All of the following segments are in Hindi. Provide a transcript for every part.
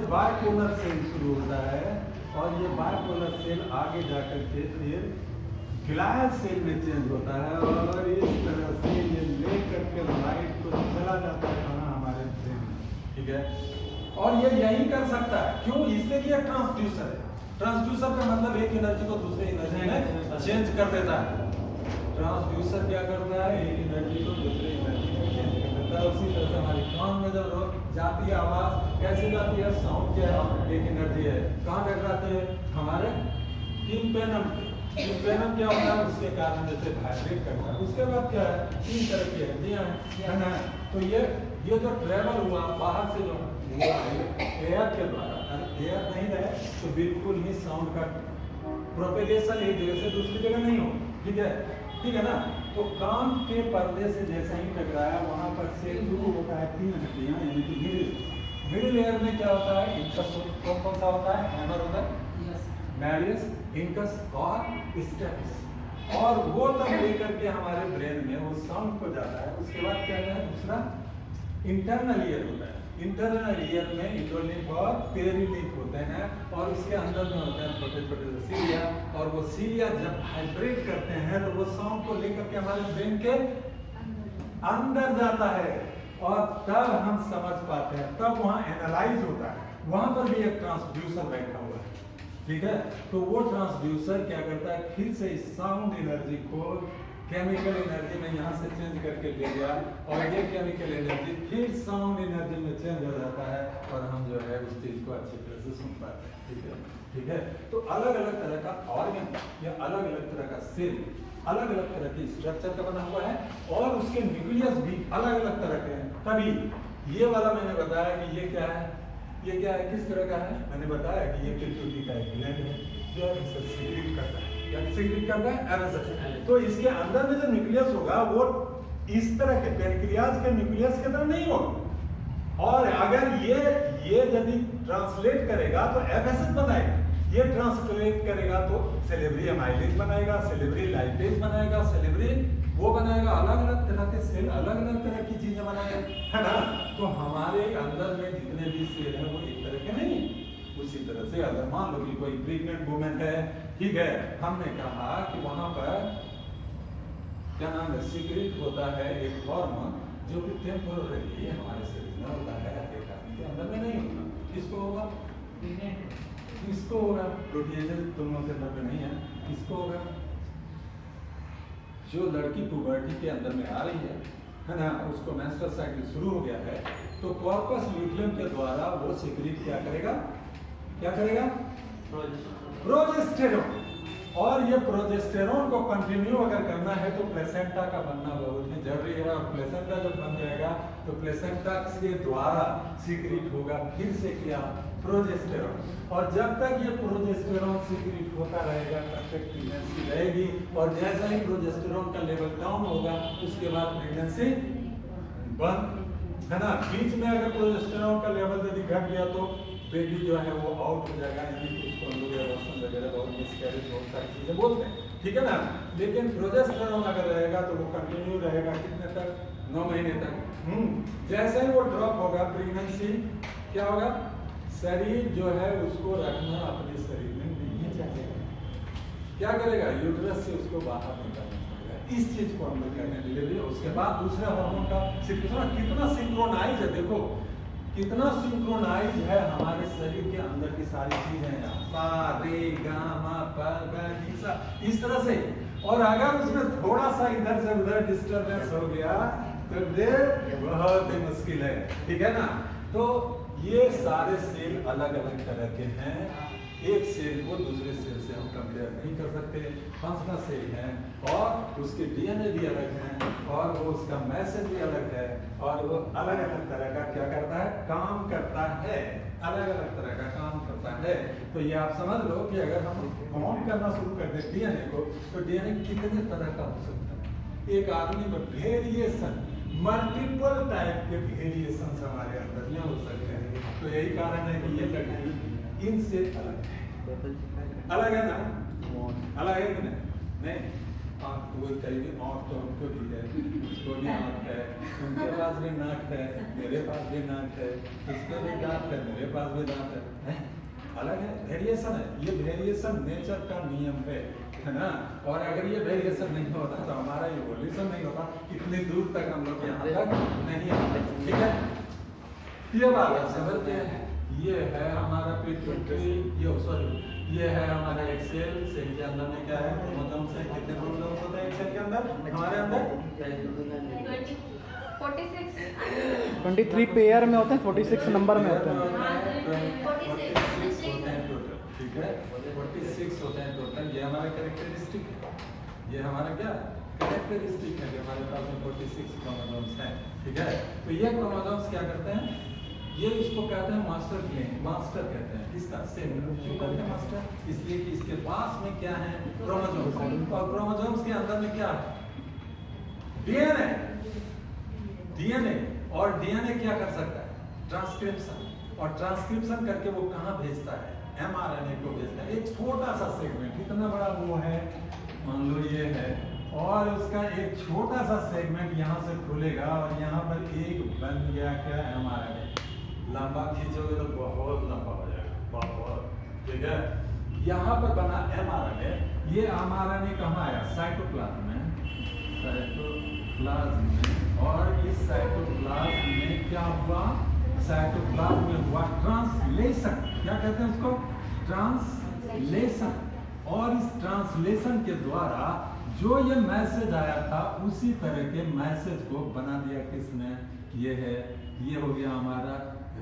बाइपोलर सेल शुरू होता है और ये बाइपोलर सेल आगे जाकर के फिर ग्लास सेल में चेंज होता है और इस तरह से ये ले करके लाइट को चला जाता है खाना हमारे ब्रेन में, ठीक है। और ये यही कर सकता है, क्यों? इसलिए कि ट्रांसड्यूसर है। ट्रांसड्यूसर का मतलब एक एनर्जी को दूसरे एनर्जी में चेंज कर देता है। ट्रांसड्यूसर क्या करता है? एक एनर्जी को दूसरे एनर्जी में चेंज कर देता है। उसी तरह से हमारे कान में जब जाती है आवाज, कैसे जाती है? साउंड क्या है? एक एनर्जी है। कहाँ टकराते हैं? हमारे टिम्पेनम। टिम्पेनम क्या होता है? उसके कारण जैसे वाइब्रेट करता है। उसके बाद क्या है? तीन तरह की हड्डियां हैं ना। तो ये जो ट्रेवल हुआ बाहर से जो हुआ एयर के द्वारा, अगर एयर नहीं रहे तो बिल्कुल ही साउंड का प्रोपेगेशन एक जगह से दूसरी जगह नहीं हो, ठीक है, ठीक है ना। तो कान के पर्दे से जैसा ही टकराया वहां पर से शुरू होता है तीन हड्डियां, यानी कि मिडिल एयर में क्या होता है? इंकस कौन सा होता है? हैमर होता है, मैरियस, इंकस और स्टेप्स। और वो तब लेकर के हमारे ब्रेन में वो साउंड को जाता है। उसके बाद क्या है? दूसरा इंटरनल ईयर होता है। इंटरनल ईयर में इंडोलिम्फ और पेरिलिम्फ होते हैं और उसके अंदर में होते हैं छोटे छोटे सीलिया, और वो सीलिया जब वाइब्रेट करते हैं तो वो साउंड को लेकर के हमारे ब्रेन के अंदर जाता है और तब हम समझ पाते हैं, तब वहाँ एनालाइज होता है। वहां पर भी एक ट्रांसड्यूसर बैठा हुआ है, ठीक है। तो वो ट्रांसड्यूसर क्या करता है? फिर से इस साउंड एनर्जी को केमिकल एनर्जी में यहाँ से चेंज करके ले गया और ये केमिकल एनर्जी फिर साउंड एनर्जी में चेंज हो जाता है और हम जो है उस चीज को अच्छी तरह से सुन पाते हैं, ठीक है, ठीक है। तो अलग अलग तरह का ऑर्गन या अलग अलग तरह का सेल अलग अलग तरह की स्ट्रक्चर का बना हुआ है और उसके न्यूक्लियस भी अलग अलग तरह के हैं। तभी ये वाला मैंने बताया कि ये क्या है, ये क्या है, किस तरह का है। मैंने बताया कि ये पिट्यूटरी का एक ग्लैंड है जो इसे सीक्रेट करता है। क्या सीक्रेट करता है? एरोसोल। तो इसके अंदर में जो न्यूक्लियस होगा वो इस तरह के पैनक्रियाज के न्यूक्लियस के तरह नहीं होगा। और अगर ये यदि ट्रांसलेट करेगा तो एफएसएच बनाएगा, ये ट्रांसलेट करेगा तो सेलेब्री एमाइलेज बनाएगा, सेलेब्री लाइपेज बनाएगा, सेलेब्री वो बनाएगा। अलग अलग तरह के सेल अलग अलग तरह की चीजें बनाएगा, है ना। तो हमारे अंदर में जितने भी सेल हैं वो एक तरह के नहीं। उसी तरह से अगर मान लो कि कोई प्रेग्नेंट वुमेन है, ठीक है, हमने कहा कि वहां पर क्या नाम है, सीक्रेट होता है एक हार्मोन जो कि टेम्पोररी हमारे शरीर में होता है, एक आदमी के अंदर में नहीं होता। किसको होगा? किसको होगा? प्रोटीन दोनों के अंदर में नहीं है, किसको होगा? जो लड़की पुबर्टी के अंदर में आ रही है ना, उसको मेंस्ट्रुअल साइकिल शुरू हो गया है तो कॉर्पस ल्यूटियम के द्वारा वो सीक्रेट क्या करेगा? क्या करेगा? प्रोजेस्टेरोन। और ये प्रोजेस्टेरोन को कंटिन्यू अगर करना है तो प्लेसेंटा का बनना बहुत ही जरूरी है। और प्लेसेंटा जब बन जाएगा तो प्लेसेंटा के द्वारा सीक्रेट होगा फिर से क्या? प्रोजेस्टेरोन। और जब तक ये प्रोजेस्टेरोन सीक्रेट होता रहेगा तब तक प्रेगनेंसी रहेगी। और जैसा ही प्रोजेस्टेरोन का लेवल डाउन होगा उसके बाद प्रेगनेंसी बंद, है ना। बीच में अगर प्रोजेस्टेरोन का लेवल यदि घट गया तो बेबी जो है वो आउट हो जाएगा, यानी कि उसको हम लोग एबॉर्शन वगैरह बहुत मिसकैरेज बहुत सारी चीजें बोलते हैं, ठीक है ना। लेकिन प्रोजेस्टेरोन अगर रहेगा तो वो कंटिन्यू रहेगा कितने तक? 9 महीने तक। जैसे ही वो ड्रॉप होगा प्रेगनेंसी क्या होगा? शरीर जो है उसको रखना अपने शरीर में नहीं चाहेगा, क्या करेगा? यूट्रस से उसको बाहर निकालना पड़ेगा। इस चीज को हम लोग कहते हैं डिलीवरी। उसके बाद दूसरे हार्मोन का कितना सिंक्रोनाइज है, देखो कितना सिंक्रोनाइज है हमारे शरीर के अंदर की सारी चीजें, सा रे गा मा पा गा सा, इस तरह से। और अगर उसमें थोड़ा सा इधर से उधर डिस्टर्बेंस हो गया तो फिर बहुत ही मुश्किल है, ठीक है ना। तो ये सारे सेल अलग अलग तरह के हैं। एक सेल को दूसरे सेल से हम कंपेयर नहीं कर सकते। फंक्शनल सेल है और उसके डीएनए भी अलग है और वो उसका मैसेज भी अलग है और वो अलग अलग तरह का क्या करता है? काम करता है, अलग अलग तरह का काम करता है। तो ये आप समझ लो कि अगर हम काउंट करना शुरू कर दें डीएनए को तो डीएनए कितने तरह का हो सकता है। एक आदमी पर वेरिएशन, मल्टीपल टाइप के वेरिएशन हमारे अंदर में हो सकते हैं। तो यही कारण है कि ये लड़की इनसे अलग है, अलग है ना, अलग है कि नहीं? आँख तो वही करेगी, आँख तो हमको भी है, उसको भी आँख है, उनके पास भी नाक है, मेरे पास भी नाक है, उसके भी दांत है, मेरे पास भी दांत है, अलग है, वेरिएशन है। ये वेरिएशन नेचर का नियम है ना। और अगर ये वेरिएशन नहीं होता तो हमारा इवोल्यूशन नहीं होता, इतनी दूर तक हम लोग यहाँ तक नहीं आते। ठीक है, ये बात समझते हैं। ये है हमारा पिट्यूटरी, ये है हमारा एक सेल। सेल के अंदर में क्या है, क्रोमोसोम्स है। कितने क्रोमोसोम्स होते हैं एक सेल के अंदर? हमारे अंदर 23 पेयर में होते हैं, 46 नंबर में होते हैं। 46 होते हैं टोटल। ठीक है, 46 होते हैं टोटल। ये हमारा कैरेक्टरिस्टिक है, ये हमारा क्या कैरेक्टरिस्टिक है कि हमारे पास में 46 क्रोमोसोम्स हैं। ठीक है, तो ये क्रोमोसोम्स क्या करते हैं, ये इसको कहते हैं मास्टर ग्लैंड, मास्टर कहते हैं किसका, सेल। क्यों कहते हैं मास्टर? इसलिए कि इसके पास में क्या है, क्रोमोसोम्स, और क्रोमोसोम्स के अंदर में क्या है, डीएनए। डीएनए, और डीएनए क्या कर सकता है, ट्रांसक्रिप्शन, और ट्रांसक्रिप्शन करके वो कहाँ भेजता है, एमआरएनए को भेजता है। एक छोटा सा सेगमेंट, इतना बड़ा वो है, मान लो ये है, और उसका एक छोटा सा सेगमेंट यहाँ से खुलेगा और यहाँ पर एक बन गया क्या, एमआरएनए। लंबा खींचोगे तो बहुत लंबा हो जाएगा, बहुत। ठीक है, यहाँ पर बना एमआरएनए। ये एमआरएनए कहाँ आया, साइटोप्लाज्म में, साइटोप्लाज्म में। और इस साइटोप्लाज्म में क्या हुआ, साइटोप्लाज्म में हुआ ट्रांसलेशन। क्या कहते हैं उसको, ट्रांसलेशन। और इस ट्रांसलेशन के द्वारा जो ये मैसेज आया था उसी तरह के मैसेज को बना दिया किसने, ये है, ये हो गया हमारा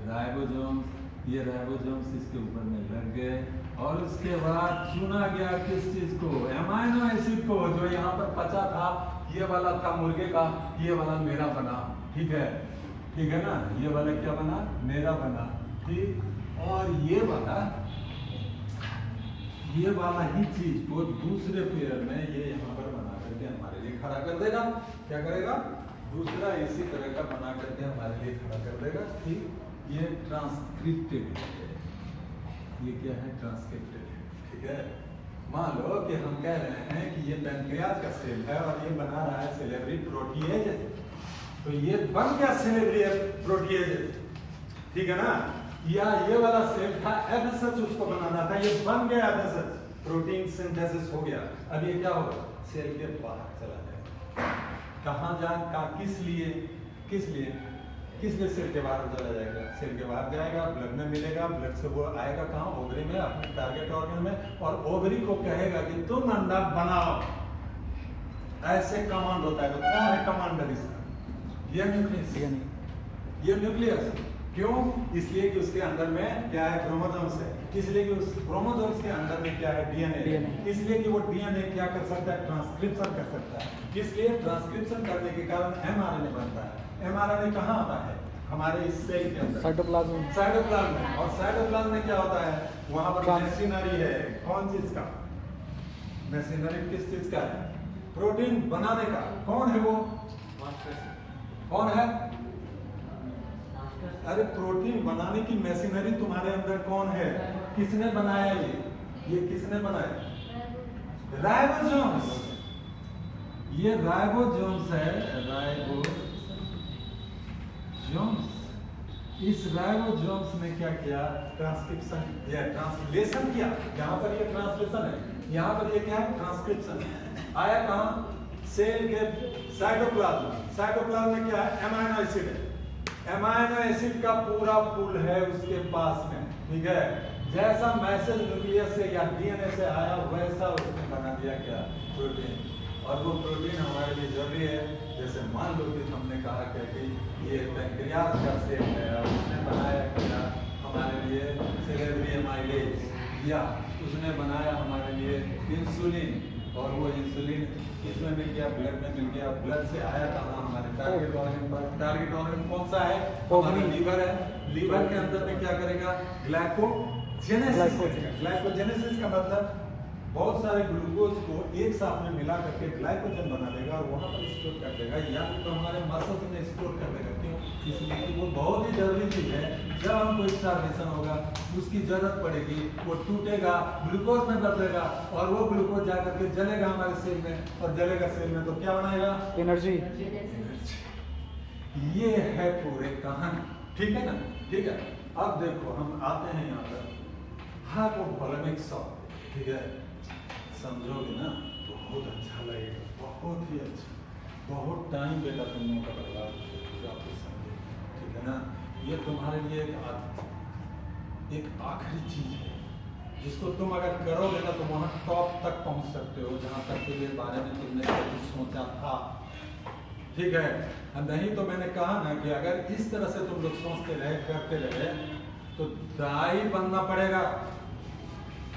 राइबोसोम्स। ये राइबोसोम्स इसके ऊपर में लग गए, और उसके बाद चुना गया किस चीज को, एमाइनो एसिड को, जो यहाँ पर बचा था। ये वाला था मुर्गे का, ये वाला मेरा बना। ठीक है, ठीक है ना, ये वाला क्या बना, मेरा बना। ठीक, और ये वाला ही चीज को दूसरे पेयर में ये यहाँ पर बना करके हमारे लिए खड़ा कर देगा। क्या करेगा, दूसरा इसी तरह का बना करके हमारे लिए खड़ा कर देगा। ठीक, ये ट्रांसक्रिप्टेड है, ये क्या है, ट्रांसक्रिप्टेड है। ठीक है, मान लो कि हम कह रहे हैं कि ये पैनक्रियाज का सेल है और ये बना रहा है सेलेब्री प्रोटीएज, तो ये बन गया सेलेब्री प्रोटीएज। ठीक है ना, या ये वाला सेल था एफएसएच, उसको बनाना था, ये बन गया एफएसएच, प्रोटीन सिंथेसिस हो गया। अब ये क्या होगा, सेल के बाहर चला जाएगा। कहाँ जा, किस लिए सेल के बाहर चला जाएगा, सेल के बाहर जाएगा, ब्लड में मिलेगा, ब्लड से वो आएगा कहाँ, ओवरी में, अपने टारगेट ऑर्गन में, और ओवरी को कहेगा कि तुम अंडा बनाओ। ऐसे कमांड होता है। तो कौन है कमांडर इसका, ये न्यूक्लियस। ये न्यूक्लियस क्यों, इसलिए कि उसके अंदर में क्या है, क्रोमोसोम्स है, इसलिए कि उस क्रोमोसोम्स के अंदर में क्या है, डीएनए, इसलिए कि वो डीएनए क्या कर सकता है, ट्रांसक्रिप्शन कर सकता है। इसलिए ट्रांसक्रिप्शन करने के कारण एमआरएनए बनता है। एमआरएनए कहाँ आता है, हमारे इस सेल के अंदर, साइटोप्लाज्म में। और साइटोप्लाज्म में क्या होता है, वहां पर मशीनरी है, कौन चीज का, मशीनरी किस चीज का है, प्रोटीन बनाने का। कौन है वो, कौन है, अरे प्रोटीन बनाने की मशीनरी तुम्हारे अंदर कौन है, किसने बनाया, ये किसने बनाया, राइबोसोम्स। ये राइबोसोम्स है, राइबोसोम्स। इस राइबोसोम्स ने क्या किया, ट्रांसक्रिप्शन या ट्रांसलेशन किया। यहाँ पर ये ट्रांसलेशन है, यहाँ पर ये क्या है, ट्रांसक्रिप्शन आया कहाँ, सेल के साइटोप्लाज्म। साइटोप्लाज्म में क्या है, एमाइनो एसिड है, एमाइनो एसिड का पूरा पूल है उसके पास में। ठीक है, जैसा मैसेज न्यूक्लियस से या डीएनए से आया वैसा उसने बना दिया क्या, प्रोटीन। और वो प्रोटीन हमारे लिए जरूरी है। जैसे मान लो कि हमने कहा कि ये पैनक्रियाज का सेल है और उसने बनाया क्या हमारे लिए, सेलेब्री एमाइलेज, या उसने बनाया हमारे लिए इंसुलिन, और वो इंसुलिन इसमें मिल गया, ब्लड में मिल गया, ब्लड से आया कहाँ, हमारे टारगेट ऑर्गन पर। टारगेट ऑर्गन कौन सा है, हमारा लीवर है। लीवर के अंदर में क्या करेगा, ग्लाइकोजेनेसिस। ग्लाइकोजेनेसिस का मतलब बहुत सारे ग्लूकोज को एक साथ में मिला करके ग्लाइकोजन बना देगा और वहाँ पर स्टोर कर देगा, या तो हमारे मसल्स में स्टोर कर देगा। क्यों? इसलिए कि वो बहुत ही जरूरी चीज़ है। जब हमको स्टार्वेशन होगा, उसकी जरूरत पड़ेगी, वो टूटेगा, ग्लूकोज में बदलेगा और वो ग्लूकोज जा करके जलेगा हमारे सेल में, और जलेगा सेल में तो क्या बनाएगा? एनर्जी। ये है पूरे कहानी, ठीक है ना? ठीक है, अब देखो हम आते हैं यहाँ पर हाइपोवोलेमिक शॉक, ठीक है? समझोगे ना बहुत अच्छा लगेगा, बहुत ही अच्छा। बहुत टाइम बेटा तुम लोगों का बदलाव जो आपको समझे, ठीक है ना? ये तुम्हारे लिए एक आखिरी चीज है जिसको तुम अगर करोगे ना तो वहाँ टॉप तक पहुँच सकते हो, जहाँ तक के बारे में तुमने कभी सोचा था, ठीक है? नहीं तो मैंने कहा ना कि अगर इस तरह से तुम लोग सोचते रहे, करते रहे, तो दाई बनना पड़ेगा।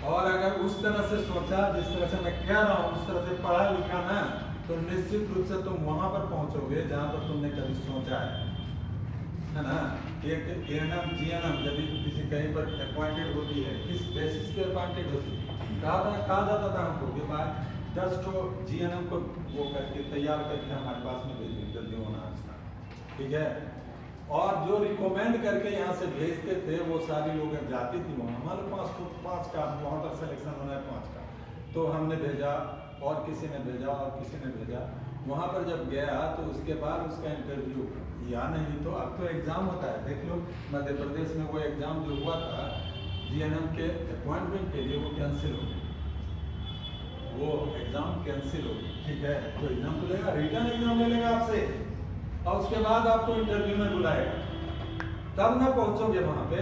और अगर उस तरह से सोचा जिस तरह से मैं कह रहा हूँ, उस तरह से पढ़ा लिखा ना, तो निश्चित रूप से तुम वहां पर पहुंचोगे जहां पर तुमने कभी सोचा है ना? एक एएनएम जीएनएम जब भी किसी कहीं पर अपॉइंटेड होती है, किस बेसिस पे अपॉइंटेड होती है? कहा जाता था हमको कि भाई 10 तो जीएनएम को वो करके तैयार करके हमारे पास में भेजिए, जल्दी होना है, ठीक है? और जो रिकमेंड करके यहाँ से भेजते थे वो सारी लोग जाती थी वहाँ, हमारे पास तो 5 का वहाँ पर सिलेक्शन होना है 5 का, तो हमने भेजा और किसी ने भेजा और किसी ने भेजा। वहाँ पर जब गया तो उसके बाद उसका इंटरव्यू, या नहीं तो अब तो एग्ज़ाम होता है, देख लो मध्य प्रदेश में वो एग्ज़ाम जो हुआ था जीएनएम के अपॉइंटमेंट के लिए, वो कैंसिल हो गया, वो एग्ज़ाम कैंसिल हो गया, ठीक है? तो एग्ज़ाम तो लेगा, रिटर्न एग्ज़ाम ले लेगा आपसे, और उसके बाद आपको इंटरव्यू में बुलाएगा, तब ना पहुंचोगे वहां पे।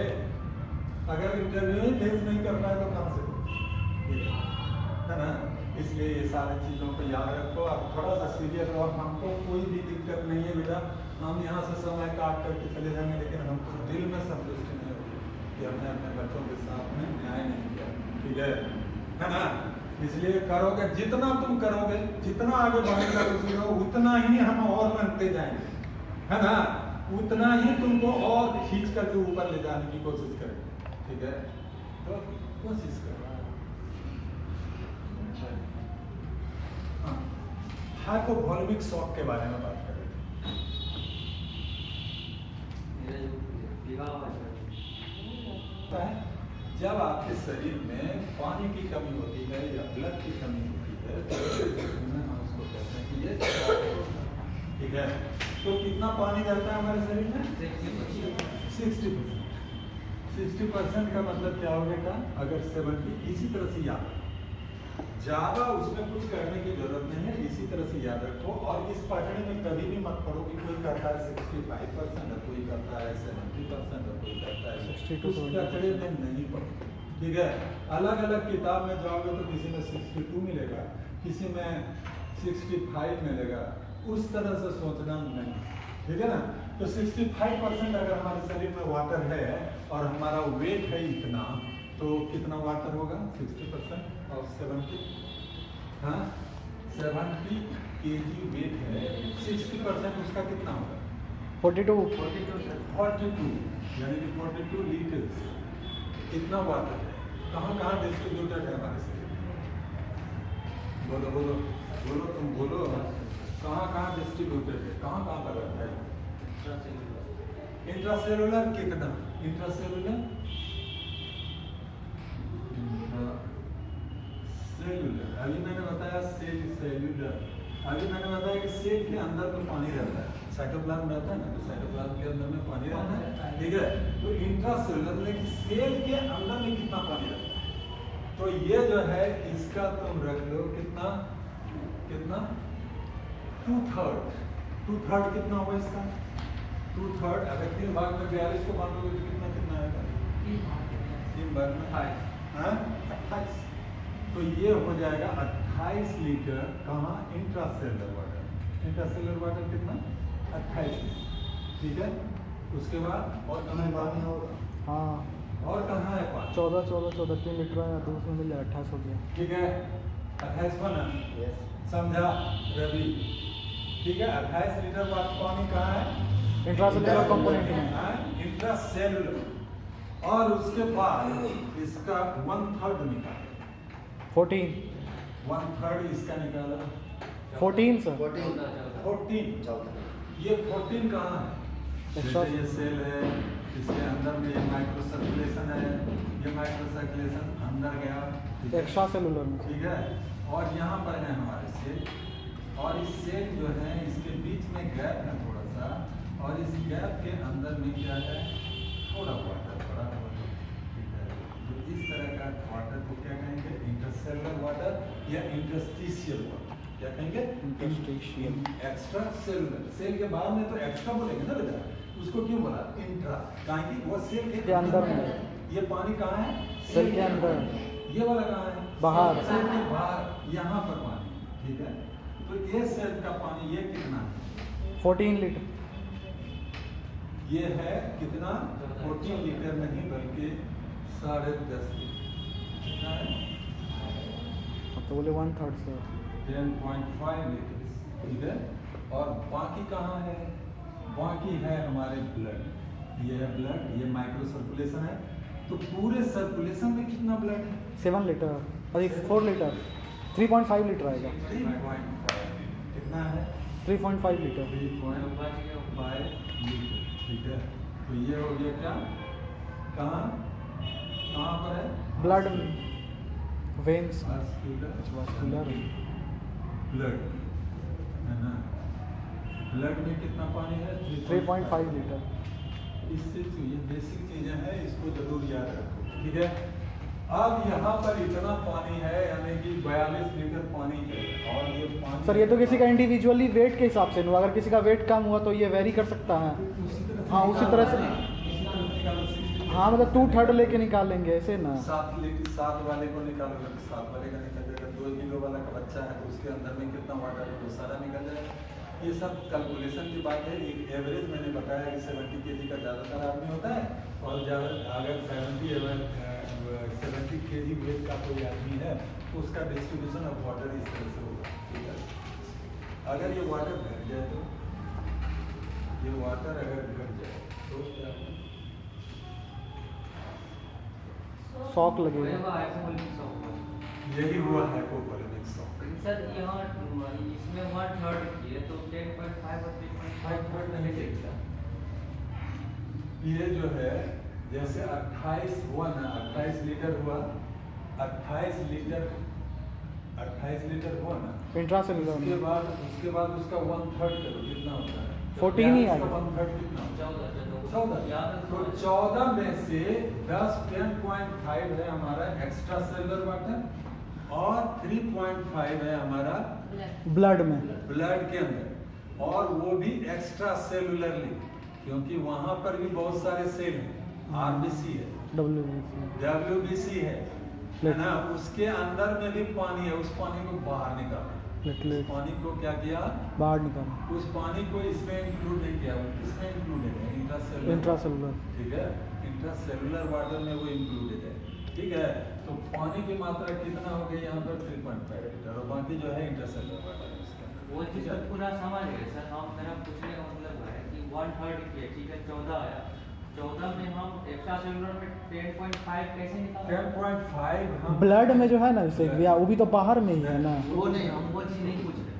अगर इंटरव्यू ही फेस नहीं कर पाए तो कहाँ से, है ना? इसलिए ये सारी चीज़ों को याद रखो। अब थोड़ा सा सीरियस हो, हमको कोई भी दिक्कत नहीं है बेटा, हम यहाँ से समय काट करके चले जाएंगे, लेकिन हमको दिल में संतुष्टि नहीं होगी कि हमने अपने बच्चों के साथ में न्याय नहीं किया, ठीक है ना? इसलिए करोगे, जितना तुम करोगे, जितना आगे बढ़ेगा उतना ही हम और बनते जाएंगे, है ना? उतना ही तुमको और खींच करके ऊपर ले जाने की कोशिश करेंगे, ठीक है? तो कोशिश करो। हाँ, हाइपोवोलेमिक शॉक के बारे में बात करें। जब आपके शरीर में पानी की कमी होती है या ब्लड की कमी होती है तो हम उसको कहते हैं कि ये शॉक होता है, ठीक है? तो कितना पानी रहता है हमारे शरीर में? 60% का मतलब क्या हो गया? अगर 70, इसी तरह से याद रखो, ज़्यादा उसमें कुछ करने की जरूरत नहीं है, इसी तरह से याद रखो। और इस पढ़ने में कभी भी मत पढ़ो कि कोई करता है 65% और कोई करता है 70% और कोई करता है 62%, उस पढ़ने में नहीं पढ़ो, ठीक है? अलग अलग किताब में जाओगे तो किसी में 62 मिलेगा, किसी में 65 मिलेगा, उस तरह से सोचना नहीं, ठीक है ना? तो 65% अगर हमारे शरीर में वाटर है और हमारा वेट है इतना, तो कितना वाटर होगा? 60% और 70, हाँ 70 kg वेट है, 60% उसका कितना होगा? 42 यानी कि 42 लीटर्स, कितना वाटर है? कहाँ कहाँ डिस्ट्रीब्यूटेड है हमारे शरीर में? बोलो बोलो बोलो, तुम बोलो, कहाँ कहाँ डिस्ट्रीब्यूटेड है, कहाँ कहाँ पर रहता है? इंट्रासेलुलर कितना? इंट्रासेलुलर सेलुलर, अभी मैंने बताया सेलुलर, अभी मैंने बताया कि सेल के अंदर तो पानी रहता है, साइटोप्लाज्म रहता है ना, तो साइटोप्लाज्म के अंदर में पानी रहता है, ठीक है? तो इंट्रासेलुलर में कि सेल के अंदर में कितना पानी रहता है, तो ये जो है इसका तुम रख लो कितना कितना 2/3 कितना होगा इसका? 2/3 अगर 3 भाग में 42 को बांटोगे तो कितना कितना आएगा? 3 भाग में 28, तो ये हो जाएगा 28 लीटर। कहाँ? Intracellular water. इंट्रासेलुलर वाटर कितना? 28, ठीक है? उसके बाद और कहाँ पानी होगा? हाँ, और कहाँ है पानी? 14 3 लीटर है, तो उसमें मिल जाएगा 28 हो गया, ठीक है? 28 को ना समझा रवि, ठीक है? 28 लीटर पानी कहाँ है? इंट्रासेलुलर कंपोनेंट में, इंट्रासेलुलर। और उसके बाद इसका 1/3 निकाल, 14 1/3 इसका निकाला 14 सर 14 ये 14 कहाँ है? एक्स्ट्रा जैसे ये सेल है, इसके अंदर में ये माइक्रो सर्कुलेशन है, ये माइक्रो सर्कुलेशन अंदर गया, ठीक है? एक्स्ट्रा सेलुलर में ठीक है। और यहाँ पर है हमारे सेल, और इस सेल जो है इसके बीच में गैप है थोड़ा सा, और इस गैप के अंदर में क्या है? थोड़ा वाटर पड़ा हुआ है, ठीक है? तो इस तरह का वाटर को क्या कहेंगे? इंटरसेलुलर वाटर या इंटरस्टिशियल वाटर। क्या कहेंगे? इंटरस्टिशियल। Extra cellular. सेल के बाद में तो एक्स्ट्रा बोलेंगे ना बेटा, उसको क्यों बोला इंट्रा? ताकि वो सेल के अंदर में। ये पानी कहाँ है? सेल के अंदर। ये वाला कहाँ है? बाहर। सेल के बाहर, यहाँ पर पानी, ठीक है? तो ये सेल का पानी ये कितना है? 14 लीटर। ये है कितना? 14 लीटर नहीं बल्कि 10.5 लीटर। कितना है? तो बोले 1/3 सर 10.5 लीटर, ठीक है? और बाकी कहाँ है? बाकी है हमारे ब्लड। ये है ब्लड, ये माइक्रो सर्कुलेशन है। तो पूरे सर्कुलेशन में कितना ब्लड है? 7 लीटर और 4 लीटर 3.5 लीटर आएगा। 3.5 कितना है? 3.5 लीटर 3.5 लीटर, ठीक है? तो ये हो गया क्या? कहाँ कहाँ पर है? ब्लड वेन्स वास्कुलर ब्लड है ना? ब्लड में कितना पानी है? 3.5 लीटर। इससे ये बेसिक चीजें हैं, इसको जरूर याद रखो, ठीक है? अब यहाँ पर इतना पानी है, यानी कि 42 लीटर पानी है, और ये पानी सर ये तो किसी का इंडिविजुअली वेट के हिसाब से नहीं हुआ, अगर किसी का वेट कम हुआ तो ये वेरी कर सकता है। हाँ उसी तरह से। हाँ मतलब 2/3 लेके निकालेंगे ऐसे ना। 7 वाले को निकालोगे तो 7 वाले का निकल जाएगा। 2 किलो वाला का बच्चा है तो उसके अंदर में कितना वाटर है तो सारा निकल जाएगा। ये सब कैलकुलेशन की बात है। एक एवरेज मैंने बताया कि 70 kg का ज़्यादातर आदमी होता है, और अगर 70 kg वेट का कोई आदमी है तो उसका डिस्ट्रीब्यूशन ऑफ वाटर इस तरह से होगा, ठीक है? अगर ये वाटर घट जाए तो ये वाटर अगर घट जाए तो क्या होगा? शॉक लगेगा। यही हुआ हाइपोवोलेमिक शॉक। सर यहाँ इसमें 1/3 की है तो 10.5 और 3.5 नहीं देखता। ये जो है जैसे 28 हुआ ना, 28 लीटर हुआ, 28 लीटर हुआ ना, इंट्रासेलुलर उसके बाद उसका 1/3 करो, कितना होता है? 14 ही आ उसका गया। 1/3 कितना होता है? 14 तो 14 में से 10.5 है हमारा एक्स्ट्रा सेलुलर वाटर, और 3.5 है हमारा ब्लड में। ब्लड के अंदर, और वो भी एक्स्ट्रा सेलुलरली, क्योंकि वहां पर भी बहुत सारे सेल हैं। आरबीसी है, डब्ल्यूबीसी है ना? उसके अंदर में भी पानी है, उस पानी को बाहर निकालो। उस पानी को क्या किया? बाहर निकालना। उस पानी को इसमें इंक्लूड नहीं किया, इसमें इंक्लूडेड है इंट्रासेलुलर। ठीक है? इंट्रासेलुलर वाटर में वो इंक्लूडेड है, ठीक है? तो पानी की मात्रा कितना हो गई यहाँ पर? 3.5 लीटर, और बाकी जो है इंट्रासेलुलर वाटर है इसका। वो चीज़ तो पूरा समझ गए सर। हम मेरा पूछने का मतलब है कि 1/3 की है, ठीक है? 14 आया, 14 में हम एक्स्ट्रा सेलुलर में 10.5 कैसे निकालें? 10.5 हम ब्लड में जो है ना जैसे वो भी तो बाहर में ही है ना। वो नहीं, हम वो चीज़ नहीं पूछ रहे।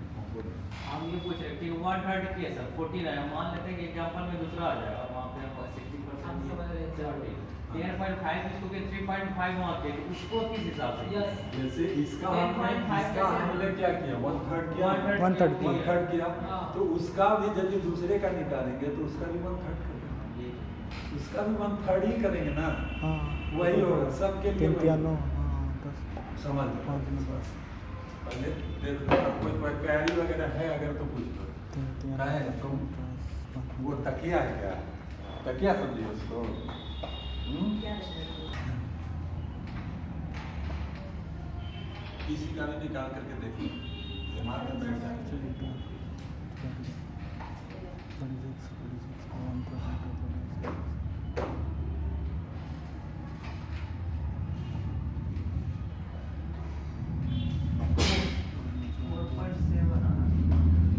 हम ये पूछ रहे कि 1/3 की है सर, 14 आया, मान लेते हैं कि एग्जाम्पल में दूसरा आ जाएगा, वहाँ पे 60% 10.5 इसको के 3.5 वहाँ के, उसको किस हिसाब से? जैसे इसका 10.5 हमने क्या किया? 1/3 किया, 1/3 किया। 1/3 किया, तो उसका भी यदि दूसरे का निकालेंगे तो उसका भी 1/3 करेंगे, उसका भी 1/3 ही करेंगे ना। हाँ वही होगा सबके लिए, वही। पियानो समझ लो। पहले देख लो, कोई प्यारी वगैरह है अगर तो पूछ लो। है तुम वो तकिया है क्या? तकिया समझिए उसको। किसी का भी निकाल करके देखिए, दिमाग में बैठ जाए।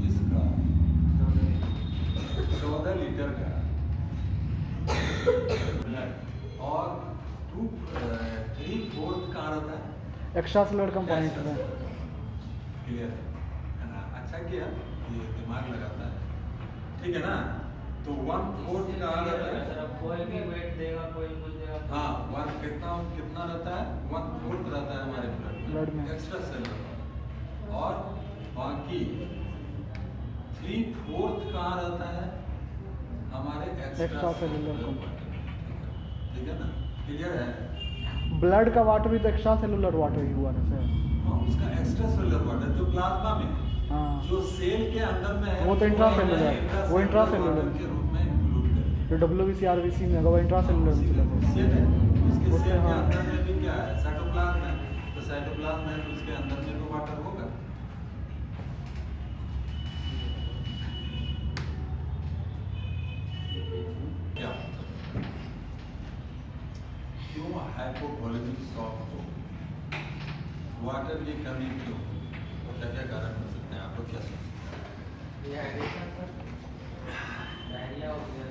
इसका 14 लीटर का ब्लड, और 3/4 कहाँ रहता है? एक्स्ट्रा सेलुलर कंपोनेंट में। क्लियर है ना? अच्छा किया, ये दिमाग लगाता है, ठीक है ना? तो 1/4 का आ जाता है, सर अब कोई भी वेट देगा, कोई कुछ देगा। हाँ, वन कितना रहता है? 1/4 रहता है हमारे ब्लड में एक्स्ट्रा सेलुलर, और बाकी 3/4 कहाँ रहता है? हमारे एक्स्ट्रा सेलुलर कंपोनेंट, ठीक है ना? क्लियर है? ब्लड का वाटर भी तो एक्स्ट्रा सेलुलर वाटर ही हुआ ना सर? हाँ, उसका एक्स्ट्रा सेलुलर वाटर जो प्लाज्मा में, हाँ, जो सेल के अंदर में है, वो तो इंट्रासेलुलर है, वो इंट्रासेलुलर के रूप में इंक्लूड करें। जो WBC RBC में होगा वो इंट्रासेलुलर में चला जाएगा। सेल है, उसके उससे सेल के हाँ। अंदर में भी क्या है? साइटोप्लाज्म है, तो साइटोप्लाज्म है तो उसके अंदर में तो वाटर होगा। क्या क्यों हाइपोवोलेमिक शॉक हो? वाटर की कमी क्यों? क्या क्या कारण हो सकते हैं? आप लोग क्या सोचते हैं? डिहाइड्रेशन सर, डायरिया हो गया।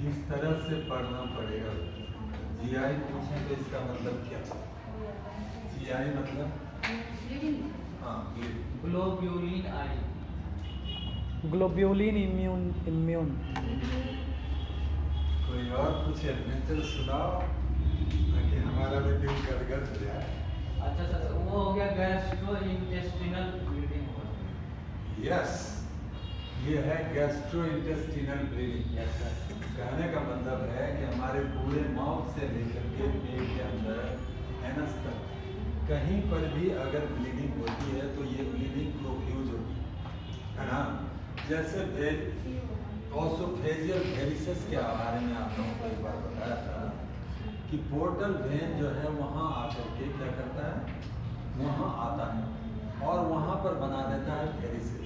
इस तरह से पढ़ना पड़ेगा। जीआई पूछे तो इसका मतलब क्या? जीआई मतलब हाँ, ग्लोब्यूलिन आई। Globulin immune. कोई और कुछ एडवेंचर सुनाओ ताकि हमारा भी दिल गदगद हो जाए। अच्छा सर, वो हो गया गैस्ट्रोइंटेस्टिनल ब्लीडिंग। यस, ये है गैस्ट्रोइंटेस्टिनल ब्लीडिंग। Yes sir. कहने का मतलब है कि हमारे पूरे माउथ से लेकर के पेट के अंदर एनस तक कहीं पर भी अगर ब्लीडिंग होती है तो ये ब्लीडिंग प्रोफ्यूज होती है ना? जैसे ऑसोफेजियल वेरिसेस के बारे में आप लोगों को एक बार बताया था कि पोर्टल वेन जो है वहाँ आकर के क्या करता है? वहाँ आता है और वहाँ पर बना देता है वेरिसेस,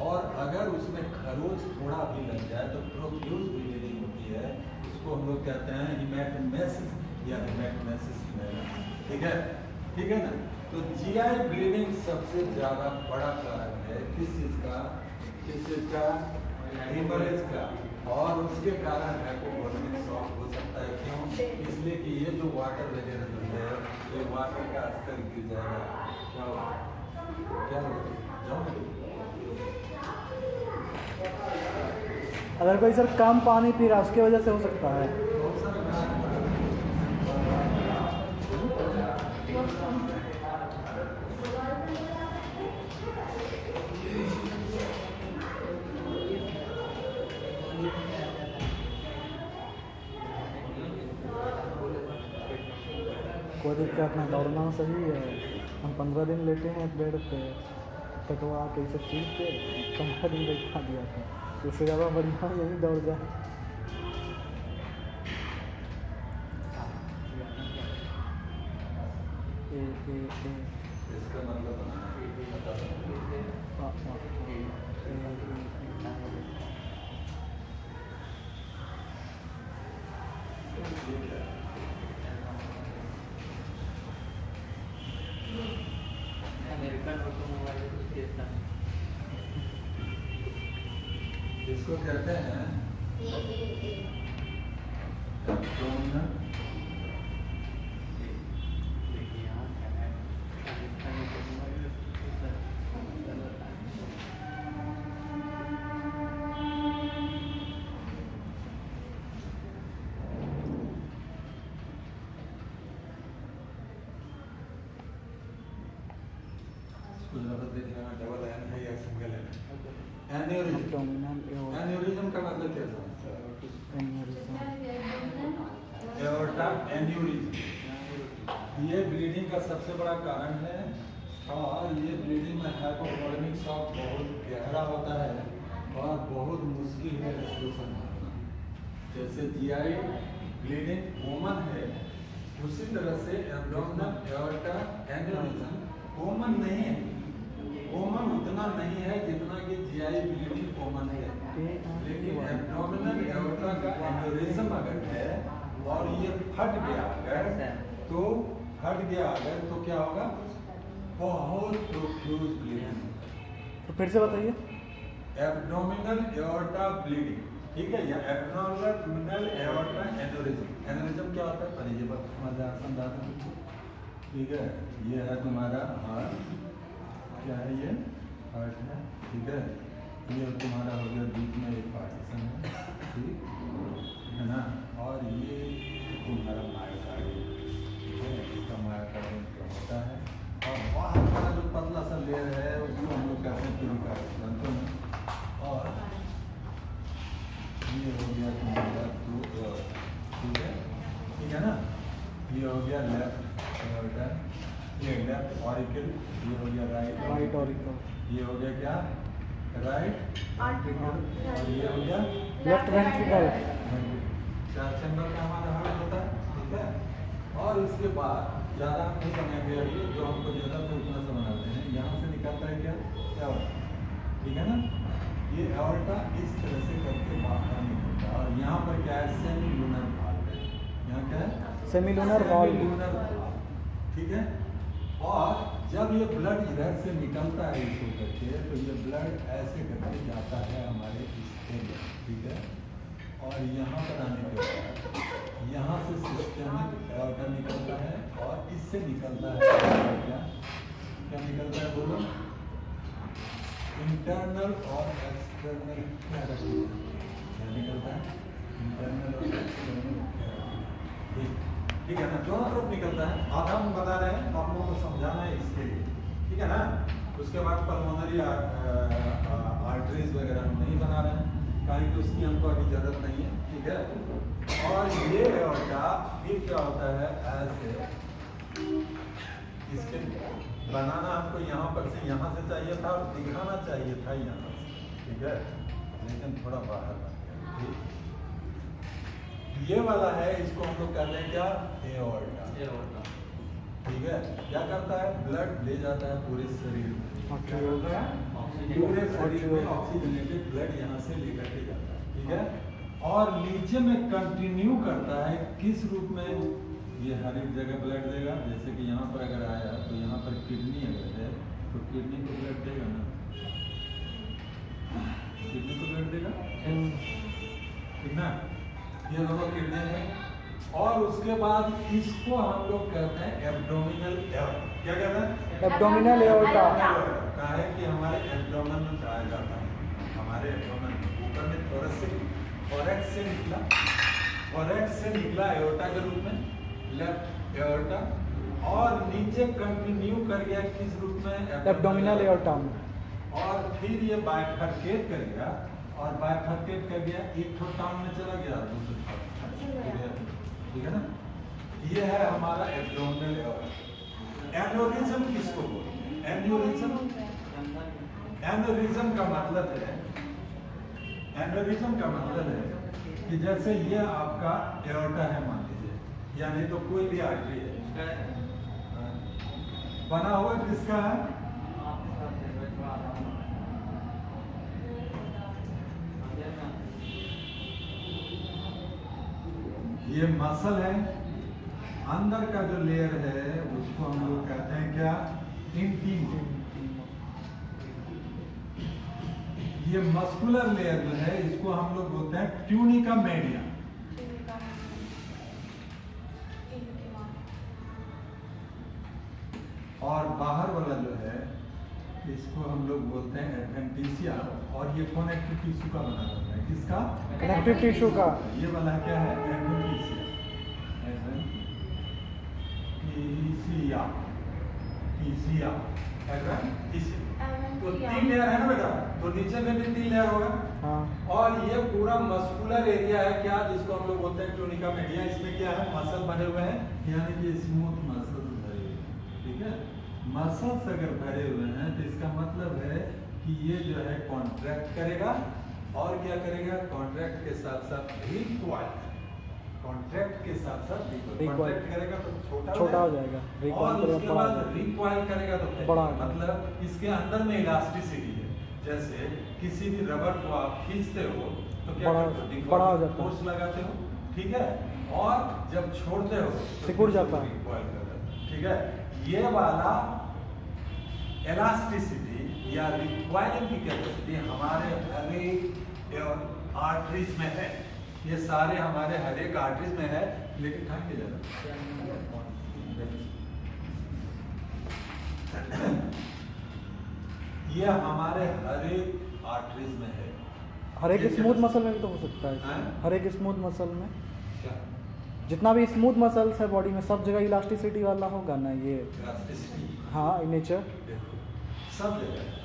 और अगर उसमें खरोच थोड़ा भी लग जाए तो प्रोफ्यूज ब्लीडिंग होती है। उसको हम लोग कहते हैं हिमेटोमेसिस या हिमेटोमेसिस। ठीक है ना? तो जीआई ब्लीडिंग सबसे ज़्यादा बड़ा कारण है किस चीज़ का? हेमरेज का, और उसके कारण हाइपोवोलेमिक शॉक हो सकता है। क्यों? इसलिए कि ये जो वाटर वगैरह जो है, ये वाटर का स्तर गिर जाएगा। क्या होगा? अगर कोई सर कम पानी पी रहा है उसकी वजह से हो सकता है। बहुत सारा कारण है। कोई दिक्कत नहीं, दौड़ना सही है। हम 15 दिन लेटे हैं बेड पे, कटवा के सब चीज़ पे 15 दिन बैठा दिया था। उससे ज़्यादा बढ़िया यहीं दौड़ जाए। इसका मतलब इसको कहते हैं abdominal डबल एन है या सिंगल एन? एन्यूरिज्म का मतलब क्या समझते हो? एओर्टा एन्यूरिज्म ये ब्लीडिंग का सबसे बड़ा कारण है, और ये ब्लीडिंग में हाइपोवोलेमिक शॉक बहुत गहरा होता है और बहुत मुश्किल है इसको संभालना। जैसे जीआई ब्लीडिंग कॉमन है, उसी तरह से एब्डोमिनल एओर्टा एन्यूरिज्म कॉमन नहीं है। कॉमन उतना नहीं है जितना कि जीआई ब्लीडिंग कॉमन है, लेकिन एब्डोमिनल एओर्टा का एन्यूरिज्म अगर है और ये फट गया अगर, तो फट गया अगर तो क्या होगा, बहुत प्रोफ्यूज ब्लीडिंग। तो फिर से बताइए। एब्डोमिनल एओर्टा ब्लीडिंग, ठीक है, या एब्डोमिनल एओर्टा एन्युरिज्म। एन्युरिज्म क्या होता है, पहले ये बात समझाता हूँ, ठीक है। ये है तुम्हारा हार्ट, क्या है ये, हार्ट है, ठीक है। ये तुम्हारा हो गया बीच में एक पार्टीशन है, ठीक है ना, और ये तुम्हारा मायोकार्डियम, ठीक है, इसका मायोकार्डियम क्या होता है, और बाहर का जो पतला सा लेयर है उसको हम लोग कहते हैं पेरिकार्डियम। और ये हो गया तुम्हारा ठीक है ना, ये हो गया लेफ्ट एओर्टा, ये लेफ्ट ऑरिकल, ये हो गया राइट ऑरिकल, ये हो गया क्या, राइट ऑरिकल, और ये हो गया लेफ्ट वेंट्रिकल। चार चैम्बर का हमारा हार्ट होता है, ठीक है। और उसके बाद ज़्यादा हम नहीं बनाएंगे अभी, जो हमको ज़्यादा तो उतना सा बनाते हैं। यहाँ से निकलता है क्या, एओर्टा, ठीक है ना। ये एओर्टा इस तरह से करके बाहर निकलता है, और यहाँ पर क्या है, सेमी लूनर वाल्व है। यहाँ क्या है, सेमी लूनर वाल्व, ठीक है। और जब ये ब्लड इधर से निकलता है इस होकर के, तो ये ब्लड ऐसे करके जाता है हमारे स्टेम, ठीक है। और यहाँ पर आने के बाद यहाँ से सिस्टमिक एओर्टा निकलता है, और इससे निकलता है क्या निकलता है बोलो, इंटरनल और एक्सटर्नल क्या निकलता है, इंटरनल और एक्सटर्नल, ठीक है ना, दोनों तरफ निकलता है। आधा हम बता रहे हैं, आप लोगों को समझाना है इसके लिए, ठीक है ना। उसके बाद पल्मोनरी आर्टरीज वगैरह हम नहीं बना रहे हैं, कहीं तो उसकी हमको अभी जरूरत नहीं है, ठीक है। और ये एओर्टा फिर क्या होता है, ऐसे इसके बनाना हमको यहाँ पर से, यहाँ से चाहिए था और दिखाना चाहिए था यहाँ से, ठीक है, लेकिन थोड़ा बाहर बन गया, ठीक। ये वाला है, इसको हम लोग कहते हैं क्या, एओर्टा, ठीक है। क्या करता है, ब्लड ले जाता है पूरे शरीर में, क्या करता है, पूरे शरीर में ऑक्सीजनेटेड ब्लड यहाँ से लेकर के जाता है, ठीक है। और नीचे में कंटिन्यू करता है किस रूप में, ये हर एक जगह ब्लड देगा। जैसे कि यहाँ पर अगर आया तो यहाँ पर किडनी अगर है तो किडनी को ब्लड देगा ना, किडनी को ब्लड देगा, ठीक ना, ये दोनों किडनी है। और उसके बाद इसको हम लोग कहते हैं एब्डोमिनल एओर्टा, क्या कहते हैं, एब्डोमिनल एओर्टा, कहा है कि हमारे एब्डोमेन में पाया जाता है, हमारे एब्डोमेन ऊपर में थोरेक्स से निकला, थोरेक्स से निकला एओर्टा के रूप में, लेफ्ट एओर्टा, और नीचे कंटिन्यू कर गया किस रूप में, एब्डोमिनल एओर्टा में, और फिर ये बाइफरकेट कर गया, और बाइफरकेट कर गया, एक ठो टाउन में चला गया, दूसरे, ठीक है ना। ये है हमारा एब्डोमिनल एओर्टा। एन्युरिज्म किसको बोलते हैं, एन्युरिज्म, एन्युरिज्म का मतलब है, एन्युरिज्म का मतलब है कि जैसे ये आपका एओर्टा है मान लीजिए, या नहीं तो कोई भी आर्टरी है, बना हुआ किसका है, ये मसल है, अंदर का जो लेयर है उसको हम लोग कहते हैं क्या, इंटीमा। ये मस्कुलर लेयर जो है इसको हम लोग बोलते हैं ट्यूनिका मीडिया। और बाहर वाला जो है इसको हम लोग बोलते हैं एडवेंटिशिया, और ये कनेक्टिव टिश्यू का बना रहता है, किसका, कनेक्टिव टिश्यू का। ये वाला क्या है, एडवेंटिशिया, एडवेंटिशिया, टिशिया, एडवेंटिशिया। तो 3 लेयर है ना बेटा, तो नीचे में भी 3 लेयर होगा। हाँ। और ये पूरा मस्कुलर एरिया है क्या, जिसको हम लोग बोलते हैं ट्यूनिका मीडिया। इसमें क्या है, मसल बने हुए हैं, यानी कि स्मूथ मसल्स भरे हुए हैं, ठीक है। मसल्स अगर भरे हुए हैं तो इसका मतलब है कि ये जो है कॉन्ट्रैक्ट करेगा, और क्या करेगा, कॉन्ट्रैक्ट के साथ साथ रिक्वाइल, कॉन्ट्रैक्ट के साथ साथ कॉन्ट्रैक्ट करेगा तो छोटा हो जाएगा, और उसके बाद रिक्वाइल करेगा तो बड़ा, मतलब इसके अंदर में इलास्टिसिटी है। जैसे किसी भी रबर को आप खींचते हो तो क्या बड़ा हो जाता है, फोर्स लगाते हो, ठीक है, और जब छोड़ते हो सिकुड़ जाता है। recoil करता है, ठीक है। ये वाला इलास्टिसिटी या रिक्वायरिंग की कैपेसिटी हमारे हर एक आर्टरीज में है, ये सारे हमारे हर एक आर्टरीज में है, लेकिन ढंग के जरा ये हमारे हर एक आर्टरीज में है। हर एक ये स्मूथ क्या- मसल में भी तो हो सकता है। हाँ? हर एक स्मूथ मसल में, क्या जितना भी स्मूथ मसल्स है बॉडी में, सब जगह इलास्टिसिटी वाला होगा ना ये। इलास्टिसिटी हाँ, नेचर। देखो सब जगह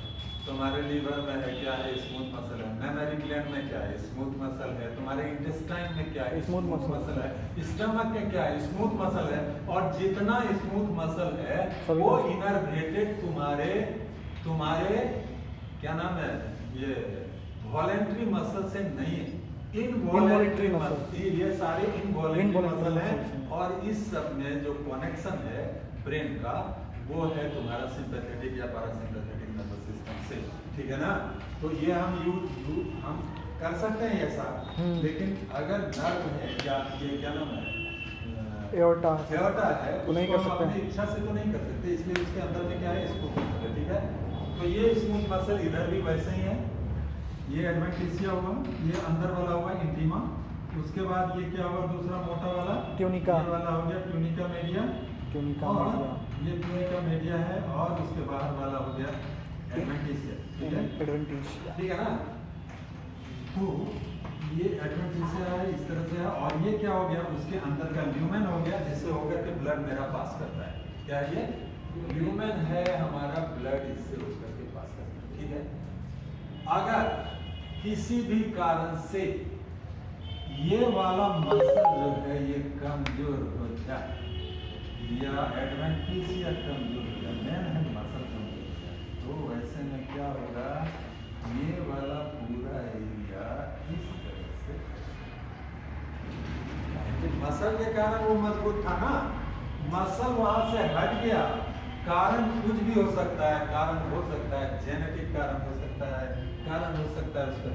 तुम्हारे लीवर में है क्या है, स्मूथ मसल है। मेमोरी ग्लैंड में क्या है, स्मूथ मसल है। तुम्हारे इंटेस्टाइन में क्या है, स्मूथ स्मूथ मसल मसल है। स्टमक में क्या है, स्मूथ मसल है। और जितना स्मूथ मसल है सभी वो मसल। इनर्वेटेड तुम्हारे क्या नाम है, ये वॉलेंट्री मसल से नहीं है, इनवॉलेंट्री Involuntary मसल। muscle। ये सारे इनवॉलेंट्री Involuntary मसल muscles हैं। हैं। और इस सब में जो कनेक्शन है ब्रेन का, वो है तुम्हारा सिंपैथेटिक या पैरासिम्पैथेटिक नर्वस सिस्टम से, ठीक है ना। तो ये हम कर सकते हैं ऐसा, लेकिन अगर नर्व है या ये क्या नाम है, एओर्टा एओर्टा है, तो नहीं उसको कर हम सकते अपनी हैं। इच्छा से तो नहीं कर सकते, इसलिए इसके अंदर में क्या है, इसको कर सकते, ठीक है। तो ये स्मूथ मसल इधर भी वैसे ही है, ये एडवेंटिशिया हुआ, ये अंदर वाला हुआ इंटीमा। उसके बाद ये क्या हुआ, दूसरा मोटा वाला ट्यूनिका। ये वाला हो गया ट्यूनिका मीडिया, ट्यूनिका और मीडिया। ये ट्यूनिका मीडिया है, और उसके बाहर वाला हो गया एडवेंटिशिया, ठीक है, एडवेंटिशिया। ठीक है ना। तो ये एडवेंटिशिया है, इस तरह से है। और ये क्या हो गया, उसके अंदर का ल्यूमेन हो गया, जिससे होकर के ब्लड मेरा पास करता है। क्या है ये, ल्यूमेन है हमारा, ब्लड इससे होकर के पास करता है, ठीक है। अगर किसी भी कारण से ये वाला मसल जो है ये कमजोर हो जाए, या एडवेंटिशिया कमजोर हो जाए, मेन है मसल कमजोर हो जाए, तो वैसे में क्या होगा, ये वाला पूरा एरिया इस तरह से, मसल के कारण वो मजबूत था ना, मसल वहां से हट गया। कारण कुछ भी हो सकता है, कारण हो सकता है जेनेटिक कारण हो सकता है, कारण हो सकता है उसका